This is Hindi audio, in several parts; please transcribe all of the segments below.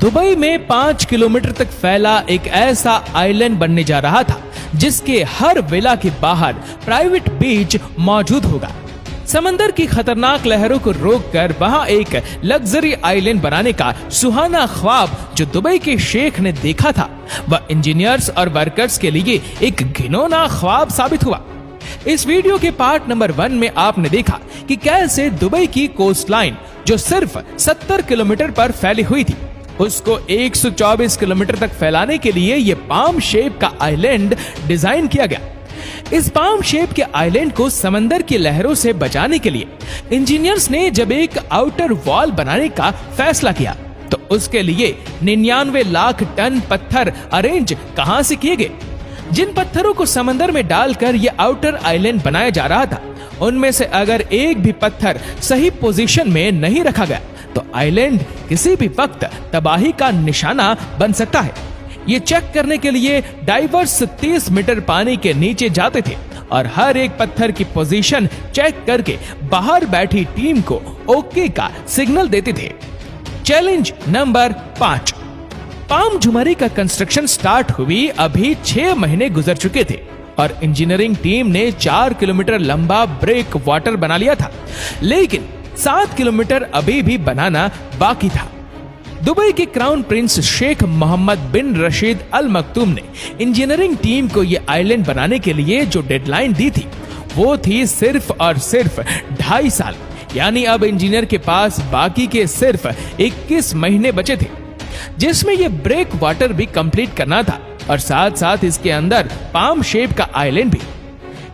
दुबई में 5 किलोमीटर तक फैला एक ऐसा आइलैंड बनने जा रहा था जिसके हर विला के बाहर प्राइवेट बीच मौजूद होगा। समंदर की खतरनाक लहरों को रोककर वहां एक लग्जरी आइलैंड बनाने का सुहाना ख्वाब जो दुबई के शेख ने देखा था, वह इंजीनियर्स और वर्कर्स के लिए एक घिनौना ख्वाब साबित हुआ। इस वीडियो के पार्ट नंबर 1 में आपने देखा कि कैसे दुबई की कोस्ट लाइन जो सिर्फ 70 किलोमीटर पर फैली हुई थी, उसको 124 किलोमीटर तक फैलाने के लिए ये पाम शेप का आइलैंड डिजाइन किया गया। इस पाम शेप के आइलैंड को समंदर की लहरों से बचाने के लिए इंजीनियर्स ने जब एक आउटर वॉल बनाने का फैसला किया तो उसके लिए 99 लाख टन पत्थर अरेंज कहां से किए गए। जिन पत्थरों को समंदर में डालकर यह आउटर आइलैंड बनाया जा रहा था, उनमें से अगर एक भी पत्थर सही पोजीशन में नहीं रखा गया तो आइलैंड किसी भी वक्त तबाही का निशाना बन सकता है। ये चेक करने के लिए डाइवर्स 30 मीटर पानी के नीचे जाते थे और हर एक पत्थर की पोजीशन चेक करके बाहर बैठी टीम को ओके का सिग्नल देते थे। Challenge number 5। पाम झुमरी का कंस्ट्रक्शन स्टार्ट हुई अभी 6 महीने गुजर चुके थे और इंजीनियरिंग टीम ने 4 किलोमीटर लंबा ब्रेक वाटर बना लिया था, लेकिन 7 किलोमीटर अभी भी बनाना बाकी था। दुबई के क्राउन प्रिंस शेख मोहम्मद बिन रशीद अल मक्तूम ने इंजीनियरिंग टीम को यह आइलैंड बनाने के लिए जो डेडलाइन दी थी वो थी सिर्फ और सिर्फ 2.5 साल। यानी अब इंजीनियर के पास बाकी के सिर्फ 21 महीने बचे थे जिसमें यह ब्रेक वाटर भी कंप्लीट करना था और साथ साथ इसके अंदर पाम शेप का आइलैंड भी।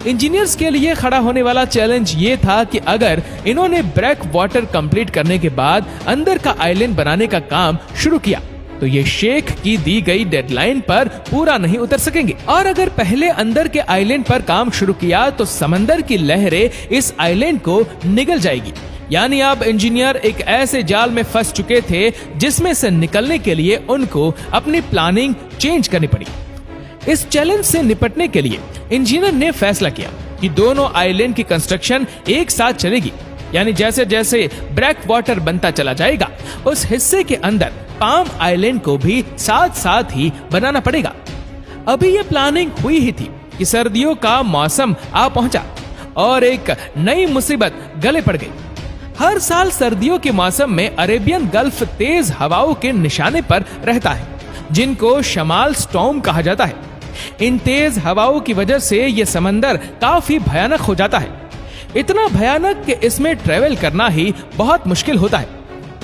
इंजीनियर्स के लिए खड़ा होने वाला चैलेंज ये था कि अगर इन्होंने ब्रेक वाटर कंप्लीट करने के बाद अंदर का आइलैंड बनाने का काम शुरू किया तो ये शेख की दी गई डेडलाइन पर पूरा नहीं उतर सकेंगे, और अगर पहले अंदर के आइलैंड पर काम शुरू किया तो समंदर की लहरें इस आइलैंड को निगल जाएगी। यानी अब इंजीनियर एक ऐसे जाल में फंस चुके थे जिसमें से निकलने के लिए उनको अपनी प्लानिंग चेंज करनी पड़ी। इस चैलेंज से निपटने के लिए इंजीनियर ने फैसला किया कि दोनों आइलैंड की कंस्ट्रक्शन एक साथ चलेगी। यानी जैसे जैसे ब्रेक वाटर बनता चला जाएगा उस हिस्से के अंदर पाम आइलैंड को भी साथ साथ ही बनाना पड़ेगा। अभी ये प्लानिंग हुई ही थी कि सर्दियों का मौसम आ पहुंचा और एक नई मुसीबत गले पड़ गई। हर साल सर्दियों के मौसम में अरेबियन गल्फ तेज हवाओं के निशाने पर रहता है जिनको शमाल स्टॉर्म कहा जाता है। इन तेज हवाओं की वजह से यह समंदर काफी भयानक हो जाता है, इतना भयानक कि इसमें ट्रेवल करना ही बहुत मुश्किल होता है।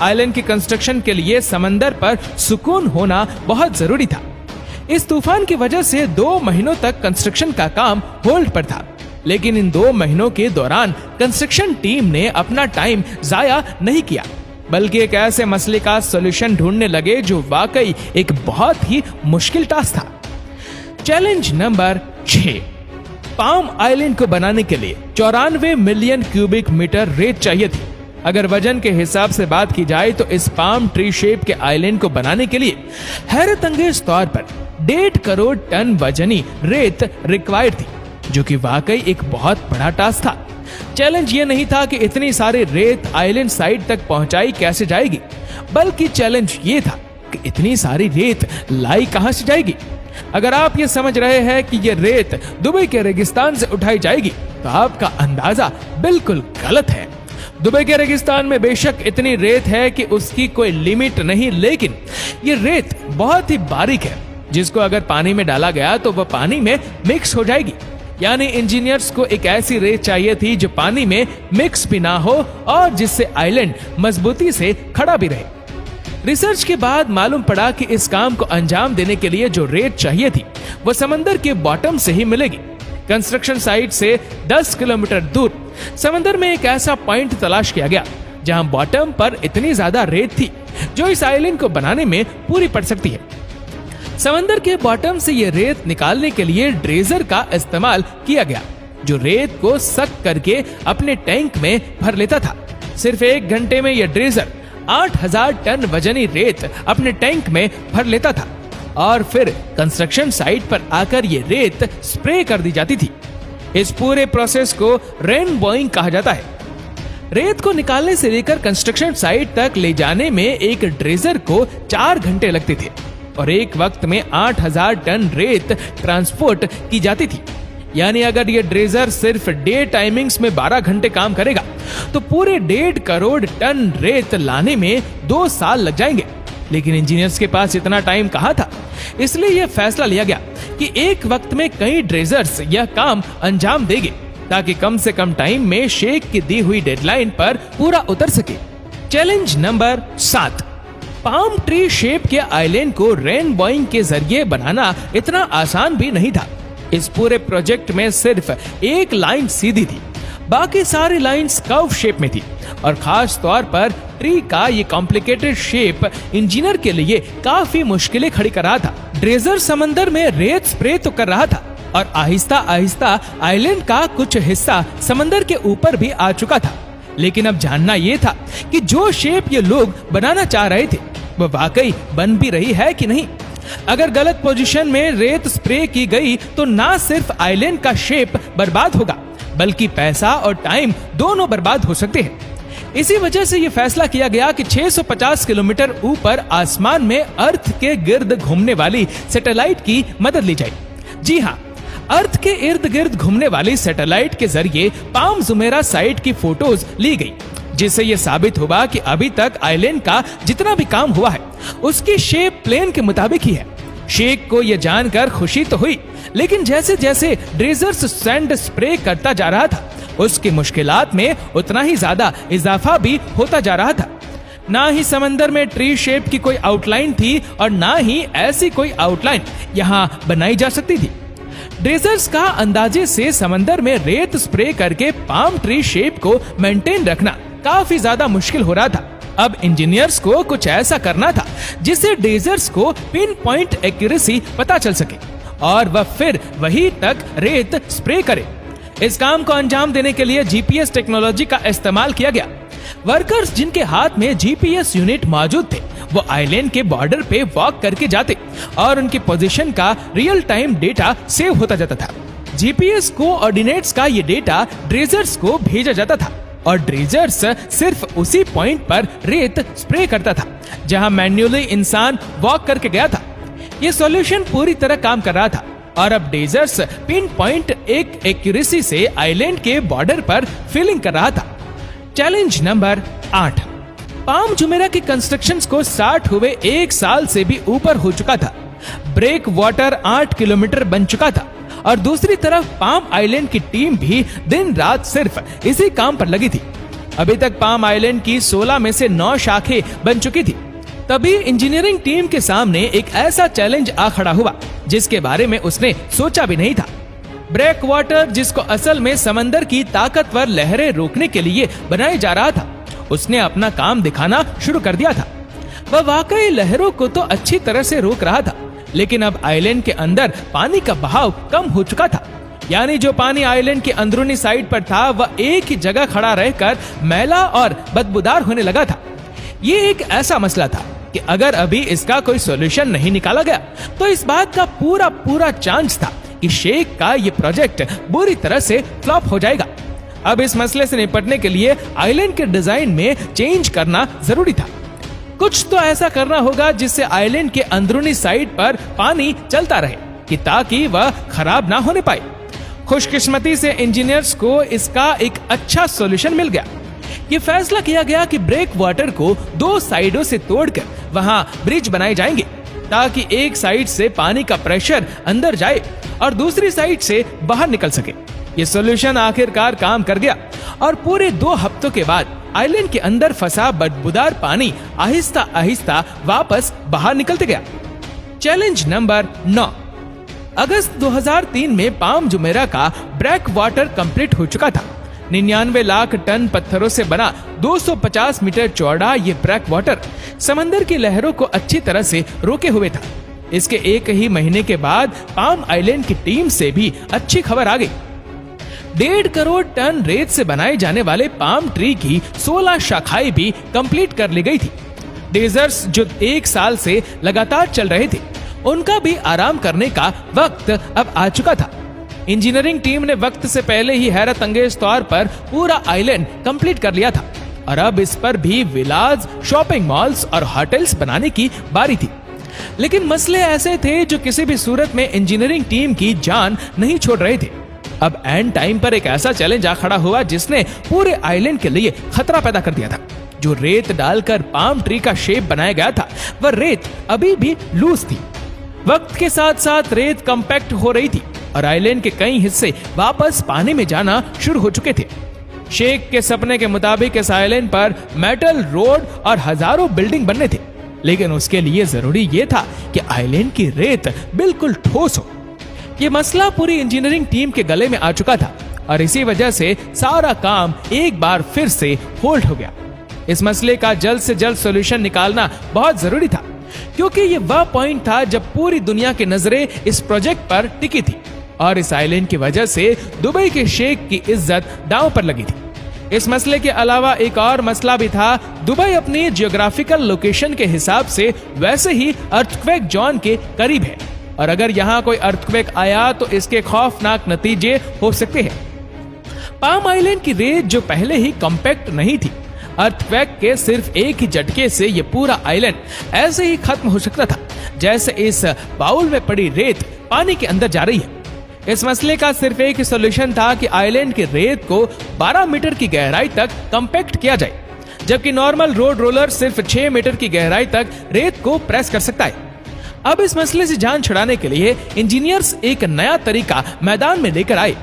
आइलैंड की कंस्ट्रक्शन के लिए समंदर पर सुकून होना बहुत जरूरी था। इस तूफान की वजह से 2 महीनों तक कंस्ट्रक्शन का काम होल्ड पर था, लेकिन इन 2 महीनों के दौरान कंस्ट्रक्शन टीम ने अपना टाइम जाया नहीं किया, बल्कि एक ऐसे मसले का सॉल्यूशन ढूंढने लगे जो वाकई एक बहुत ही मुश्किल टास्क था। Challenge number 6। पाम आइलैंड को बनाने के लिए 94 मिलियन क्यूबिक मीटर रेत चाहिए थी। अगर वजन के हिसाब से बात की जाए तो इस पाम ट्री शेप के आइलैंड को बनाने के लिए हैरत अंगेज तौर पर 1.5 करोड़ टन वजनी रेत रिक्वायर्ड थी, जो कि वाकई एक बहुत बड़ा टास्क था। चैलेंज ये नहीं था कि इतनी सारी रेत आइलैंड साइड तक पहुंचाई कैसे जाएगी, बल्कि चैलेंज ये था कि इतनी सारी रेत लाई कहां से जाएगी। अगर आप ये समझ रहे हैं कि ये रेत दुबई के रेगिस्तान से उठाई जाएगी तो आपका अंदाजा बिल्कुल गलत है। दुबई के रेगिस्तान में बेशक इतनी रेत है कि उसकी कोई लिमिट नहीं, लेकिन ये रेत बहुत ही बारीक है जिसको अगर पानी में डाला गया तो वह पानी में मिक्स हो जाएगी। यानी इंजीनियर्स को एक ऐसी रेत चाहिए थी जो पानी में मिक्स भी ना हो और जिससे आइलैंड मजबूती से खड़ा भी रहे। रिसर्च के बाद मालूम पड़ा कि इस काम को अंजाम देने के लिए जो रेत चाहिए थी वो समंदर के बॉटम से ही मिलेगी। कंस्ट्रक्शन साइट से 10 किलोमीटर दूर समंदर में एक ऐसा पॉइंट तलाश किया गया जहां बॉटम पर इतनी ज्यादा रेत थी जो इस आइलैंड को बनाने में पूरी पड़ सकती है। समंदर के बॉटम से ये रेत निकालने के लिए ड्रेजर का इस्तेमाल किया गया जो रेत को सक करके अपने टैंक में भर लेता था। सिर्फ 1 घंटे में यह ड्रेजर 8000 टन वजनी रेत अपने टैंक में भर लेता था और फिर कंस्ट्रक्शन साइट पर आकर ये रेत स्प्रे कर दी जाती थी। इस पूरे प्रोसेस को रेनबोइंग कहा जाता है। रेत को निकालने से लेकर कंस्ट्रक्शन साइट तक ले जाने में एक ड्रेजर को 4 घंटे लगते थे और एक वक्त में 8000 टन रेत ट्रांसपोर्ट की जाती थी। यानी अगर ये ड्रेजर सिर्फ डे टाइमिंग्स में 12 घंटे काम करेगा तो पूरे 1.5 करोड़ टन रेत लाने में 2 साल लग जाएंगे। लेकिन इंजीनियर्स के पास इतना टाइम कहाँ था, इसलिए यह फैसला लिया गया कि एक वक्त में कई ड्रेजर्स यह काम अंजाम देंगे ताकि कम से कम टाइम में शेख की दी हुई डेडलाइन पर पूरा उतर सके। Challenge number 7, palm tree shape के आइलैंड को रेनबोइंग के जरिए बनाना इतना आसान भी नहीं था। इस पूरे प्रोजेक्ट में सिर्फ एक लाइन सीधी थी, बाकी सारी लाइंस कर्व शेप में थी और खास तौर पर ट्री का ये कॉम्प्लिकेटेड शेप इंजीनियर के लिए काफी मुश्किलें खड़ी कर रहा था। ड्रेजर समंदर में रेत स्प्रे तो कर रहा था और आहिस्ता आहिस्ता आइलैंड का कुछ हिस्सा समंदर के ऊपर भी आ चुका था। लेकिन अब जानना ये था कि जो शेप ये लोग बनाना चाह रहे थे वो वाकई बन भी रही है कि नहीं। अगर गलत पोजीशन में रेत स्प्रे की गई तो ना सिर्फ आइलैंड का शेप बर्बाद होगा बल्कि पैसा और टाइम दोनों बर्बाद हो सकते हैं। इसी वजह से यह फैसला किया गया कि 650 किलोमीटर ऊपर आसमान में अर्थ के गिर्द घूमने वाली सैटेलाइट की मदद ली जाए। जी हाँ, अर्थ के इर्द गिर्द घूमने वाली सैटेलाइट के जरिए पाम जुमेरा साइट की फोटोज ली गई, जिससे यह साबित हुआ कि अभी तक आइलैंड का जितना भी काम हुआ है उसकी शेप प्लेन के मुताबिक ही है। शेख को यह जानकर खुशी तो हुई, लेकिन जैसे जैसे ड्रेजर्स सैंड स्प्रे करता जा रहा था उसकी मुश्किलात में उतना ही ज्यादा इजाफा भी होता जा रहा था। ना ही समंदर में ट्री शेप की कोई आउटलाइन थी और ना ही ऐसी कोई आउटलाइन यहाँ बनाई जा सकती थी। ड्रेजर्स का अंदाजे से समंदर में रेत स्प्रे करके पाम ट्री शेप को मेंटेन रखना काफी ज्यादा मुश्किल हो रहा था। अब इंजीनियर्स को कुछ ऐसा करना था जिससे ड्रेजर्स को पिन पॉइंट एक्यूरेसी पता चल सके और वह फिर वहीं तक रेत स्प्रे करे। इस काम को अंजाम देने के लिए जीपीएस टेक्नोलॉजी का इस्तेमाल किया गया। वर्कर्स जिनके हाथ में जीपीएस यूनिट मौजूद थे वो आइलैंड के बॉर्डर पे वॉक करके जाते और उनकी पोजीशन का रियल टाइम डेटा सेव होता जाता था। जीपीएस कोऑर्डिनेट्स का ये डेटा ड्रेजर्स को भेजा जाता था और ड्रेजर्स सिर्फ उसी पॉइंट पर रेत स्प्रे करता था जहां मैन्युअली इंसान वॉक करके गया था। ये सॉल्यूशन पूरी तरह काम कर रहा था और अब ड्रेजर्स पिन पॉइंट एक एक्यूरेसी से आइलैंड के बॉर्डर पर फिलिंग कर रहा था। चैलेंज नंबर 8, पाम जुमेरा की कंस्ट्रक्शंस को स्टार्ट हुए 1 साल से भी ऊपर हो चुका था। ब्रेक वाटर 8 किलोमीटर बन चुका था और दूसरी तरफ पाम आइलैंड की टीम भी दिन रात सिर्फ इसी काम पर लगी थी। अभी तक पाम आइलैंड की 16 में से 9 शाखें बन चुकी थी। तभी इंजीनियरिंग टीम के सामने एक ऐसा चैलेंज आ खड़ा हुआ जिसके बारे में उसने सोचा भी नहीं था। ब्रेक वाटर, जिसको असल में समंदर की ताकतवर लहरें रोकने के लिए बनाया जा रहा था, उसने अपना काम दिखाना शुरू कर दिया था। वह वाकई लहरों को तो अच्छी तरह से रोक रहा था, लेकिन अब आइलैंड के अंदर पानी का बहाव कम हो चुका था। यानी जो पानी आइलैंड की अंदरूनी साइड पर था वह एक ही जगह खड़ा रहकर मैला और बदबूदार होने लगा था। ये एक ऐसा मसला था कि अगर अभी इसका कोई सॉल्यूशन नहीं निकाला गया तो इस बात का पूरा चांस था कि शेख का ये प्रोजेक्ट बुरी तरह से फ्लॉप हो जाएगा। अब इस मसले से निपटने के लिए आइलैंड के डिजाइन में चेंज करना जरूरी था। कुछ तो ऐसा करना होगा जिससे आइलैंड के अंदरूनी साइड पर पानी चलता रहे कि ताकि वह खराब ना होने पाए। खुशकिस्मती से इंजीनियर्स को इसका एक अच्छा सॉल्यूशन मिल गया। ये फैसला किया गया कि ब्रेक वाटर को 2 साइडों से तोड़कर वहां ब्रिज बनाए जाएंगे ताकि एक साइड से पानी का प्रेशर अंदर जाए और दूसरी साइड से बाहर निकल सके। ये सॉल्यूशन आखिरकार काम कर गया और पूरे 2 हफ्तों के बाद आइलैंड के अंदर फंसा बदबूदार पानी आहिस्ता आहिस्ता वापस बाहर निकलते गया। चैलेंज नंबर 9, अगस्त 2003 में पाम जुमेरा का ब्रेक वाटर कंप्लीट हो चुका था। 99 लाख टन पत्थरों से बना 250 मीटर चौड़ा ये ब्रेक वाटर समंदर की लहरों को अच्छी तरह से रोके हुए था। इसके 1 ही महीने के बाद पाम आइलैंड की टीम से भी अच्छी खबर आ गई। 1.5 करोड़ टन रेत से बनाए जाने वाले पाम ट्री की 16 शाखाएं भी कंप्लीट कर ली गई थी। ड्रेजर्स जो 1 साल से लगातार चल रहे थे उनका भी आराम करने का वक्त अब आ चुका था। इंजीनियरिंग टीम ने वक्त से पहले ही हैरत अंगेज तौर पर पूरा आइलैंड कंप्लीट कर लिया था और अब इस पर भी विलाज, शॉपिंग मॉल्स और होटल्स बनाने की बारी थी। लेकिन मसले ऐसे थे जो किसी भी सूरत में इंजीनियरिंग टीम की जान नहीं छोड़ रहे थे। अब एंड टाइम पर एक ऐसा चैलेंज आ खड़ा हुआ जिसने पूरे आइलैंड के लिए खतरा पैदा कर दिया था। जो रेत डालकर पाम ट्री का शेप बनाया गया था, वह रेत अभी भी लूज थी। वक्त के साथ साथ रेत कंपैक्ट हो रही थी और आइलैंड के कई हिस्से वापस पानी में जाना शुरू हो चुके थे। शेख के सपने के मुताबिक इस आइलैंड पर मेटल रोड और हजारों बिल्डिंग बनने थे, लेकिन उसके लिए जरूरी यह था कि आइलैंड की रेत बिल्कुल ठोस हो। यह मसला पूरी इंजीनियरिंग टीम के गले में आ चुका था और इसी वजह से सारा काम एक बार फिर से होल्ड हो गया। इस मसले का जल्द से जल्द सॉल्यूशन निकालना बहुत जरूरी था, क्योंकि ये वह पॉइंट था जब पूरी दुनिया की नजरें इस प्रोजेक्ट पर टिकी थी और इस आइलैंड की वजह से दुबई के शेख की इज्जत दांव पर लगी थी। इस मसले के अलावा एक और मसला भी था। दुबई अपनी जियोग्राफिकल लोकेशन के हिसाब से वैसे ही अर्थक्वेक जोन के करीब है और अगर यहाँ कोई अर्थक्वेक आया तो इसके खौफनाक नतीजे हो सकते हैं। पाम आइलैंड की रेत जो पहले ही कॉम्पैक्ट नहीं थी, अर्थक्वेक के सिर्फ एक ही झटके से ये पूरा आइलैंड ऐसे ही खत्म हो सकता था जैसे इस बाउल में पड़ी रेत पानी के अंदर जा रही है। इस मसले का सिर्फ एक ही सॉल्यूशन था कि आइलैंड की रेत को 12 मीटर की गहराई तक कॉम्पैक्ट किया जाए, जबकि नॉर्मल रोड रोलर सिर्फ 6 मीटर की गहराई तक रेत को प्रेस कर सकता है। अब इस मसले से जान छुड़ाने के लिए इंजीनियर्स एक नया तरीका मैदान में लेकर आए।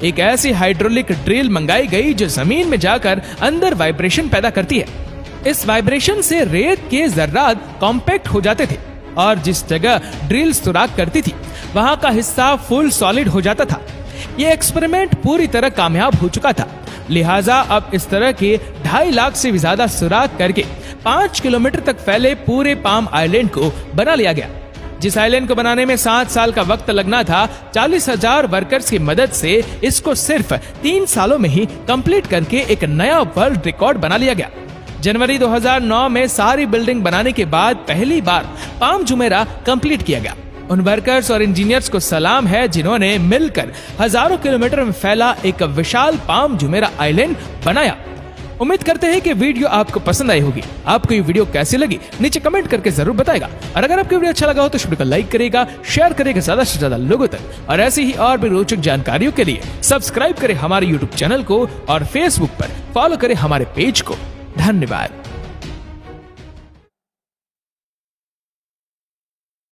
एक ऐसी हाइड्रोलिक ड्रिल मंगाई गई जो जमीन में जाकर अंदर वाइब्रेशन पैदा करती है। इस वाइब्रेशन से रेत के जर्रात कॉम्पैक्ट हो जाते थे और जिस जगह ड्रिल सुराख करती थी वहां का हिस्सा फुल सॉलिड हो जाता था। यह एक्सपेरिमेंट पूरी तरह कामयाब हो चुका था, लिहाजा अब इस तरह के 2.5 लाख से भी ज्यादा सुराख करके 5 किलोमीटर तक फैले पूरे पाम आइलैंड को बना लिया गया। जिस आइलैंड को बनाने में 7 साल का वक्त लगना था, 40,000 वर्कर्स की मदद से इसको सिर्फ 3 सालों में ही कंप्लीट करके एक नया वर्ल्ड रिकॉर्ड बना लिया गया। जनवरी 2009 में सारी बिल्डिंग बनाने के बाद पहली बार पाम जुमेरा कंप्लीट किया गया। उन वर्कर्स और इंजीनियर्स को सलाम है जिन्होंने मिलकर हजारों किलोमीटर में फैला एक विशाल पाम जुमेरा आइलैंड बनाया। उम्मीद करते हैं कि वीडियो आपको पसंद आई होगी। आपको ये वीडियो कैसी लगी नीचे कमेंट करके जरूर बताएगा और अगर आपको वीडियो अच्छा लगा हो तो इस वीडियो को लाइक करेगा, शेयर करेगा ज्यादा से ज्यादा लोगों तक और ऐसी ही और भी रोचक जानकारियों के लिए सब्सक्राइब करें हमारे यूट्यूब चैनल को और फेसबुक पर फॉलो करें हमारे पेज को। धन्यवाद।